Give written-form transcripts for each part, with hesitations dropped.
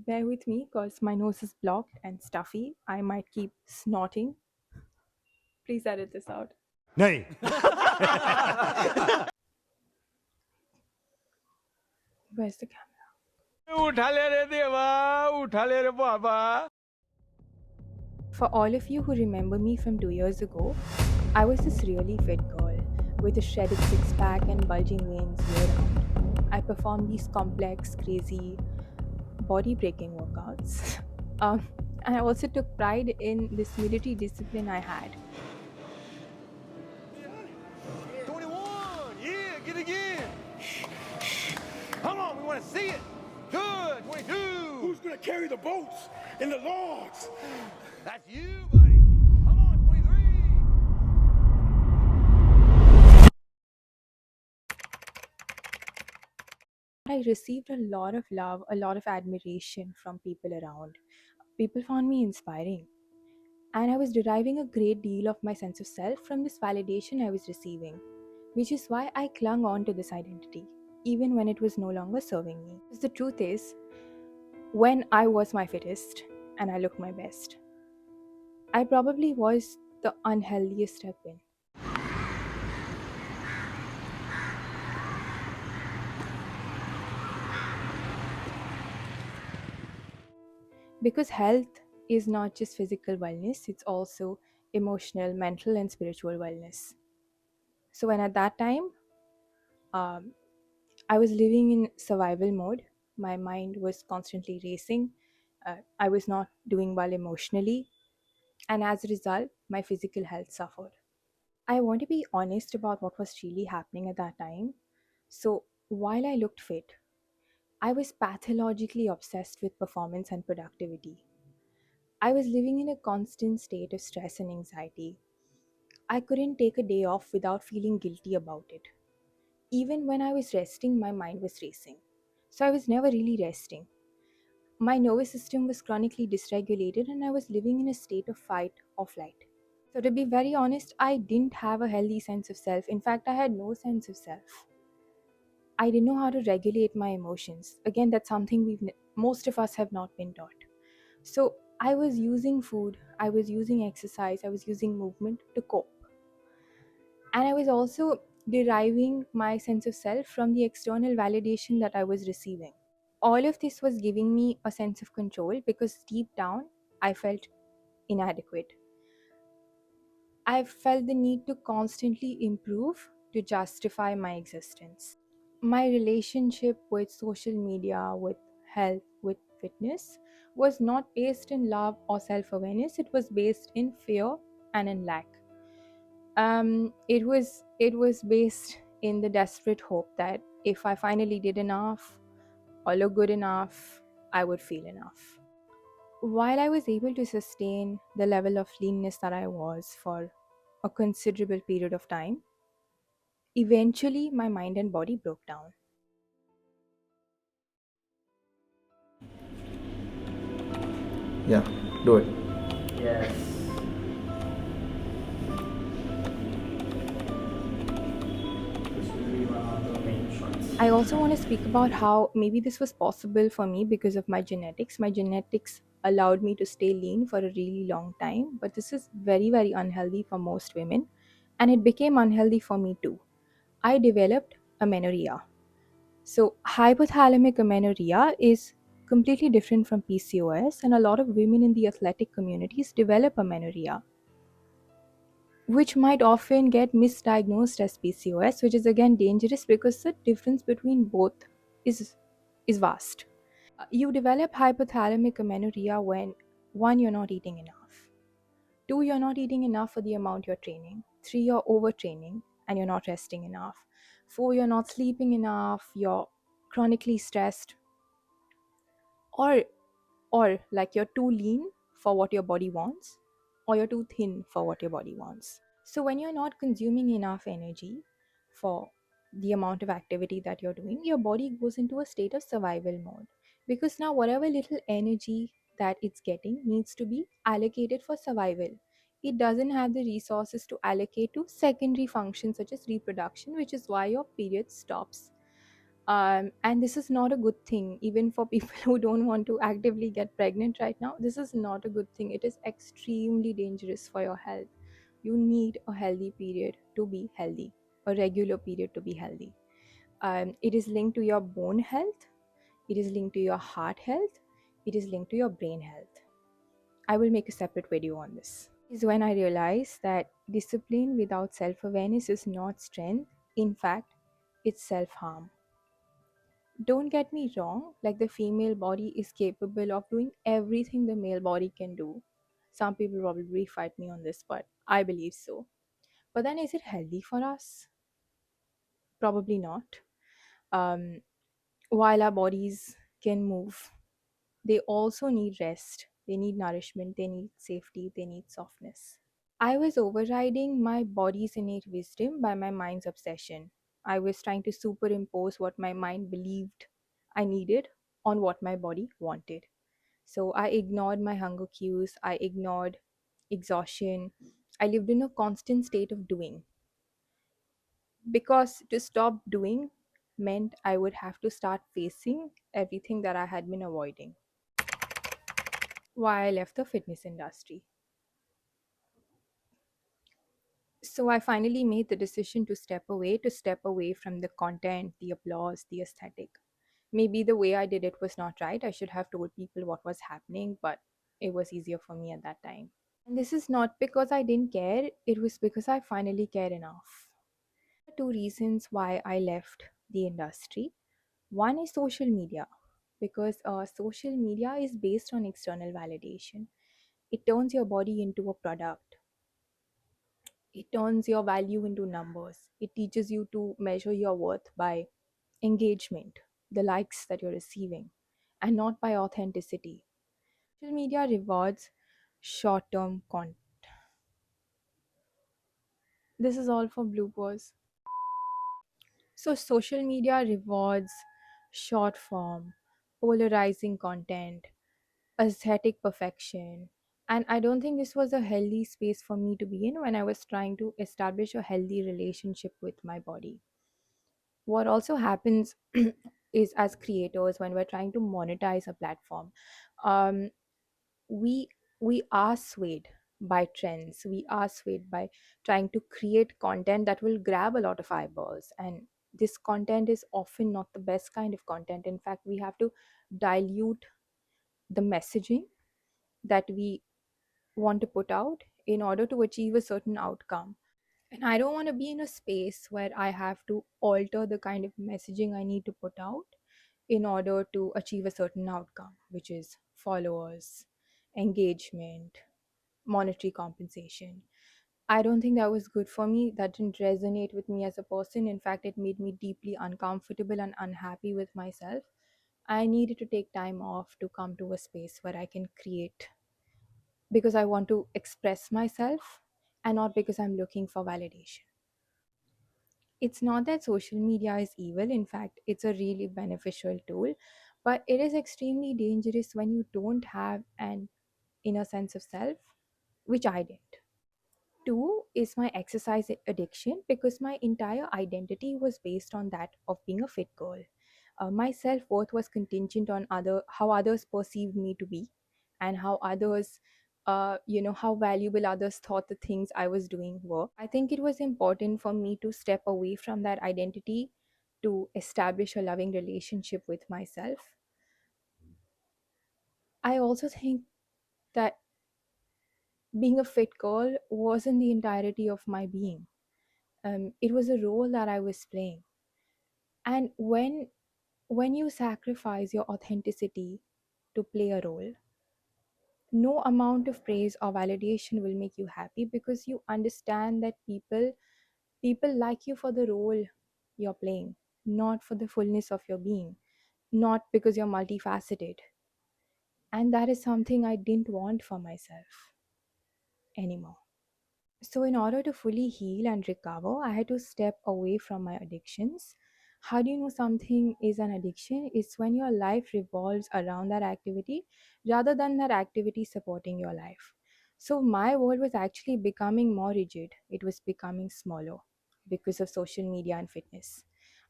Bear with me because my nose is blocked and stuffy. I might keep snorting. Please edit this out. नहीं. Where's the camera? उठा ले रे देवा, उठा ले रे बाबा. For all of you who remember me from 2 years ago, I was this really fit girl with a shredded six pack and bulging veins year round. I performed these complex, crazy, body breaking workouts. And I also took pride in this military discipline I had. 21, yeah, get again. Come on, we want to see it. Good, 22. Who's gonna carry the boats and the logs? That's you, buddy. Come on, 23. I received a lot of love, a lot of admiration from people around. People found me inspiring. And I was deriving a great deal of my sense of self from this validation I was receiving, which is why I clung on to this identity, even when it was no longer serving me. Because the truth is, when I was my fittest and I looked my best, I probably was the unhealthiest I've been. Because health is not just physical wellness, it's also emotional, mental, and spiritual wellness. So, when at that time, um, I was living in survival mode. My mind was constantly racing. I was not doing well emotionally. And as a result, my physical health suffered. I want to be honest about what was really happening at that time. So, while I looked fit, I was pathologically obsessed with performance and productivity. I was living in a constant state of stress and anxiety. I couldn't take a day off without feeling guilty about it. Even when I was resting, my mind was racing. So I was never really resting. My nervous system was chronically dysregulated and I was living in a state of fight or flight. So, to be very honest, I didn't have a healthy sense of self. In fact, I had no sense of self. I didn't know how to regulate my emotions. Again, that's something most of us have not been taught. So, I was using food, I was using exercise, I was using movement to cope. And I was also deriving my sense of self from the external validation that I was receiving. All of this was giving me a sense of control because deep down I felt inadequate. I felt the need to constantly improve to justify my existence. My relationship with social media, with health, with fitness was not based in love or self awareness, it was based in fear and in lack. It was based in the desperate hope that if I finally did enough or look good enough, I would feel enough. While I was able to sustain the level of leanness that I was for a considerable period of time, eventually my mind and body broke down. Yeah, do it. Yes. This will be one of the main shots. I also want to speak about how maybe this was possible for me because of my genetics. My genetics allowed me to stay lean for a really long time, but this is very, very unhealthy for most women, and it became unhealthy for me too. I developed amenorrhea. So, hypothalamic amenorrhea is completely different from PCOS, and a lot of women in the athletic communities develop amenorrhea, which might often get misdiagnosed as PCOS, which is again dangerous because the difference between both is is vast. You develop hypothalamic amenorrhea when one, you're not eating enough, two, you're not eating enough for the amount you're training, three, you're overtraining and you're not resting enough, four, you're not sleeping enough, you're chronically stressed, or like you're too lean for what your body wants, or you're too thin for what your body wants. So when you're not consuming enough energy for the amount of activity that you're doing, your body goes into a state of survival mode, because now whatever little energy that it's getting needs to be allocated for survival. It doesn't have the resources to allocate to secondary functions such as reproduction, which is why your period stops. And this is not a good thing, even for people who don't want to actively get pregnant right now. This is not a good thing. It is extremely dangerous for your health. You need a healthy period to be healthy, a regular period to be healthy. It is linked to your bone health, it is linked to your heart health, it is linked to your brain health. I will make a separate video on this. Is when I realized that discipline without self awareness is not strength, in fact, it's self harm. Don't get me wrong, like the female body is capable of doing everything the male body can do. Some people probably fight me on this, but I believe so. But then is it healthy for us? Probably not. Um, while our bodies can move, they also need rest, they need nourishment, they need safety, they need softness. I was overriding my body's innate wisdom by my mind's obsession. I was trying to superimpose what my mind believed I needed on what my body wanted. So I ignored my hunger cues, I ignored exhaustion. I lived in a constant state of doing. Because to stop doing meant I would have to start facing everything that I had been avoiding. Why I left the fitness industry. So I finally made the decision to step away from the content, the applause, the aesthetic. Maybe the way I did it was not right. I should have told people what was happening, but it was easier for me at that time. And this is not because I didn't care, it was because I finally cared enough. Two reasons why I left the industry. One is social media, because social media is based on external validation. It turns your body into a product, it turns your value into numbers. It teaches you to measure your worth by engagement, the likes that you're receiving, and not by authenticity. Social media rewards short term content. This is all for bloopers. So, social media rewards short form, polarizing content, aesthetic perfection. And I don't think this was a healthy space for me to be in when I was trying to establish a healthy relationship with my body. What also happens is, as creators, when we're trying to monetize a platform, um, we we are swayed by trends, we are swayed by trying to create content that will grab a lot of eyeballs, and this content is often not the best kind of content. In fact, we have to dilute the messaging that we want to put out in order to achieve a certain outcome. And I don't want to be in a space where I have to alter the kind of messaging I need to put out in order to achieve a certain outcome, which is followers, engagement, monetary compensation. I don't think that was good for me. That didn't resonate with me as a person. In fact, it made me deeply uncomfortable and unhappy with myself. I needed to take time off to come to a space where I can create because I want to express myself and not because I'm looking for validation. It's not that social media is evil, in fact, it's a really beneficial tool, but it is extremely dangerous when you don't have an inner sense of self, which I didn't. Two is my exercise addiction, because my entire identity was based on that of being a fit girl. My self-worth was contingent on other how others perceived me to be, and how others how valuable others thought the things I was doing were. I think it was important for me to step away from that identity to establish a loving relationship with myself. I also think that being a fit girl wasn't the entirety of my being. It was a role that I was playing. And when you sacrifice your authenticity to play a role, no amount of praise or validation will make you happy, because you understand that people like you for the role you're playing, not for the fullness of your being, not because you're multifaceted. And that is something I didn't want for myself anymore. So, in order to fully heal and recover, I had to step away from my addictions. How do you know something is an addiction? It's when your life revolves around that activity rather than that activity supporting your life. So, my world was actually becoming more rigid, it was becoming smaller because of social media and fitness.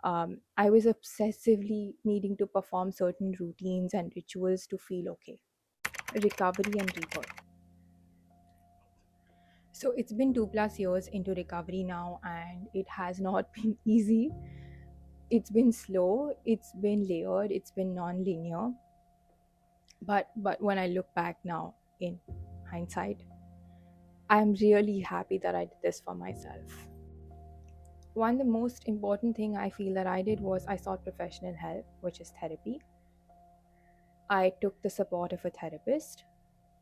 I was obsessively needing to perform certain routines and rituals to feel okay. Recovery and rebirth. So it's been 2+ years into recovery now, and it has not been easy. It's been slow, it's been layered, it's been non-linear. But when I look back now in hindsight, I'm really happy that I did this for myself. One the most important thing I feel that I did was I sought professional help, which is therapy. I took the support of a therapist,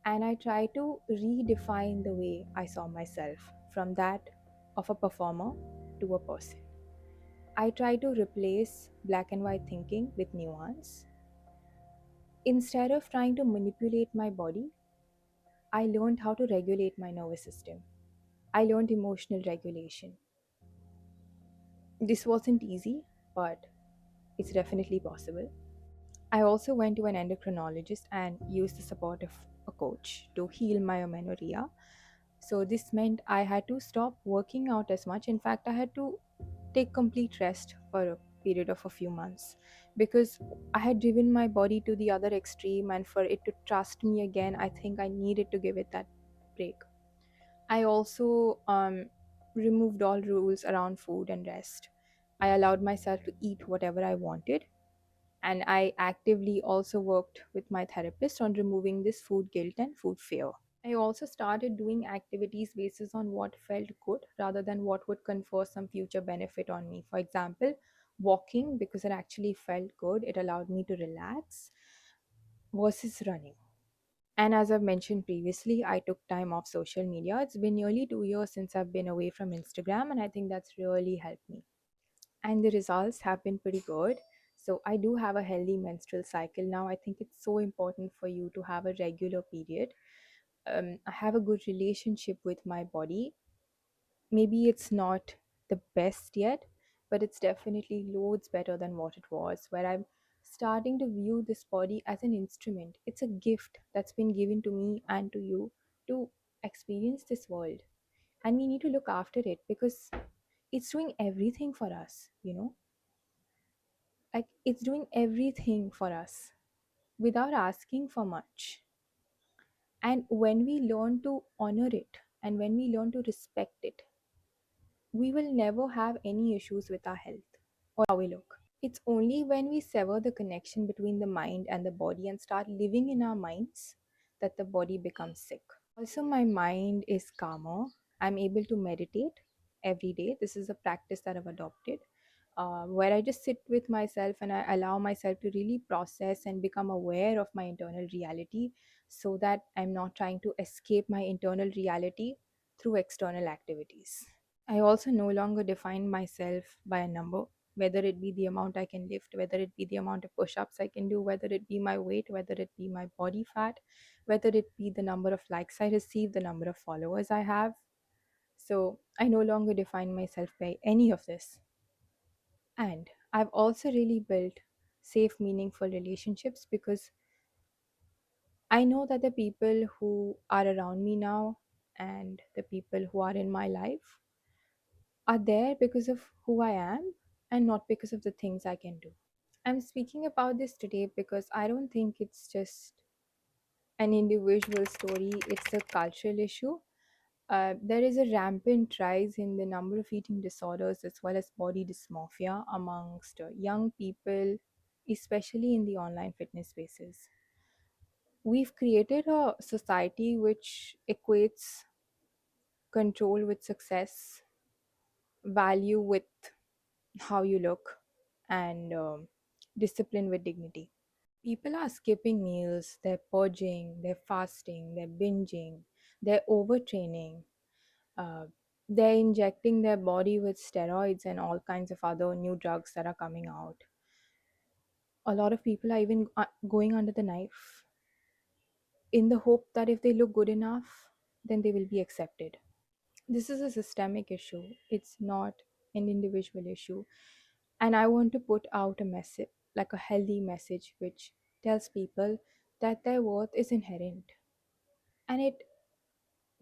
and I tried to redefine the way I saw myself from that of a performer to a person. I try to replace black and white thinking with nuance. Instead of trying to manipulate my body, I learned how to regulate my nervous system. I learned emotional regulation. This wasn't easy, but it's definitely possible. I also went to an endocrinologist and used the support of a coach to heal my amenorrhea. So this meant I had to stop working out as much. In fact, I had to take complete rest for a period of a few months because I had driven my body to the other extreme, and for it to trust me again, I think I needed to give it that break. I also removed all rules around food and rest. I allowed myself to eat whatever I wanted, and I actively also worked with my therapist on removing this food guilt and food fear. I also started doing activities based on what felt good rather than what would confer some future benefit on me. For example, walking because it actually felt good, it allowed me to relax, versus running. And as I've mentioned previously, I took time off social media. It's been nearly 2 years since I've been away from Instagram, and I think that's really helped me. And the results have been pretty good. So I do have a healthy menstrual cycle now. I think it's so important for you to have a regular period. I have a good relationship with my body. Maybe it's not the best yet, but it's definitely loads better than what it was, where I'm starting to view this body as an instrument. It's a gift that's been given to me and to you to experience this world. And we need to look after it because it's doing everything for us. Like, it's doing everything for us without asking for much. And when we learn to honor it and when we learn to respect it, we will never have any issues with our health or how we look. It's only when we sever the connection between the mind and the body and start living in our minds that the body becomes sick. Also, my mind is calmer. I'm able to meditate every day. This is a practice that I've adopted, where I just sit with myself and I allow myself to really process and become aware of my internal reality so that I'm not trying to escape my internal reality through external activities. I also no longer define myself by a number, whether it be the amount I can lift, whether it be the amount of push ups I can do, whether it be my weight, whether it be my body fat, whether it be the number of likes I receive, the number of followers I have. So I no longer define myself by any of this. And I've also really built safe, meaningful relationships because I know that the people who are around me now and the people who are in my life are there because of who I am and not because of the things I can do. I'm speaking about this today because I don't think it's just an individual story, it's a cultural issue. There is a rampant rise in the number of eating disorders as well as body dysmorphia amongst young people, especially in the online fitness spaces. We've created a society which equates control with success, value with how you look, and discipline with dignity. People are skipping meals, they're purging, they're fasting, they're binging, they're overtraining, uh, they're injecting their body with steroids and all kinds of other new drugs that are coming out. A lot of people are even going under the knife in the hope that if they look good enough, then they will be accepted. This is a systemic issue, it's not an individual issue. And I want to put out a message, like a healthy message, which tells people that their worth is inherent. And it,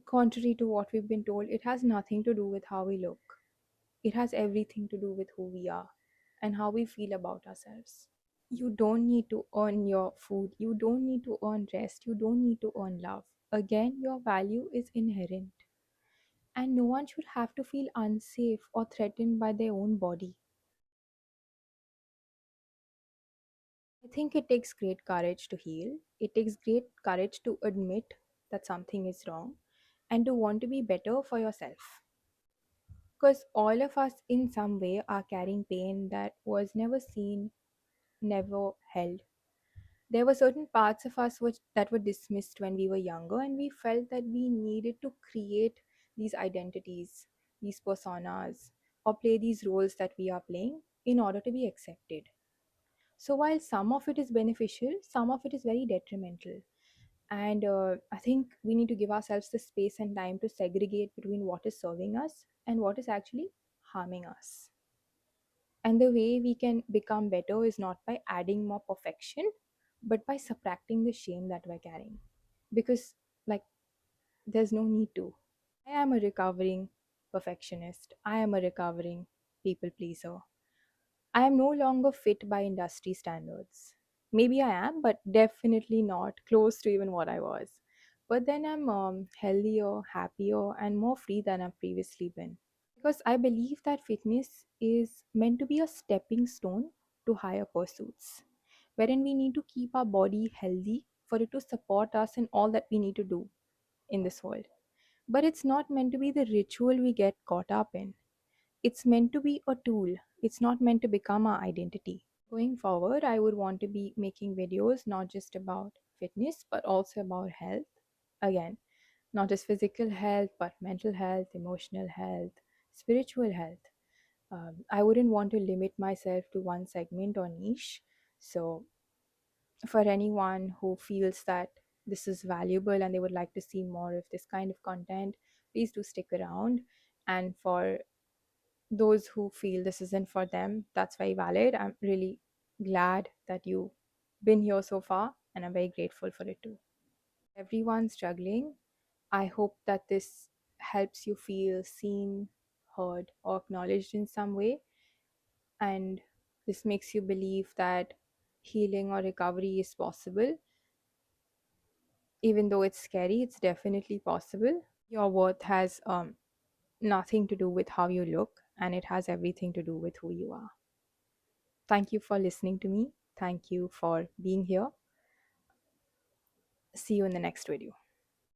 contrary to what we've been told, it has nothing to do with how we look, it has everything to do with who we are. and how we feel about ourselves. You don't need to earn your food, you don't need to earn rest, you don't need to earn love. Again, your value is inherent, and no one should have to feel unsafe or threatened by their own body. I think it takes great courage to heal. It takes great courage to admit that something is wrong and to want to be better for yourself. Because all of us, in some way, are carrying pain that was never seen, never held. There were certain parts of us that were dismissed when we were younger, and we felt that we needed to create these identities, these personas, or play these roles that we are playing in order to be accepted. So while some of it is beneficial, some of it is very detrimental. And I think we need to give ourselves the space and time to segregate between what is serving us and what is actually harming us. And the way we can become better is not by adding more perfection, but by subtracting the shame that we're carrying. Because, like, there's no need to. I am a recovering perfectionist. I am a recovering people pleaser. I am no longer fit by industry standards. Maybe I am, but definitely not close to even what I was. But then I'm healthier, happier, and more free than I've previously been. Because I believe that fitness is meant to be a stepping stone to higher pursuits, wherein we need to keep our body healthy for it to support us in all that we need to do in this world. But it's not meant to be the ritual we get caught up in. It's meant to be a tool, it's not meant to become our identity. Going forward, I would want to be making videos not just about fitness, but also about health. Again, not just physical health, but mental health, emotional health, spiritual health. I wouldn't want to limit myself to one segment or niche. So, for anyone who feels that this is valuable and they would like to see more of this kind of content, please do stick around. And for those who feel this isn't for them, that's very valid. I'm really glad that you've been here so far, and I'm very grateful for it too. Everyone struggling, I hope that this helps you feel seen, heard, or acknowledged in some way. And this makes you believe that healing or recovery is possible. Even though it's scary, it's definitely possible. Your worth has nothing to do with how you look, and it has everything to do with who you are. Thank you for listening to me. Thank you for being here. See you in the next video.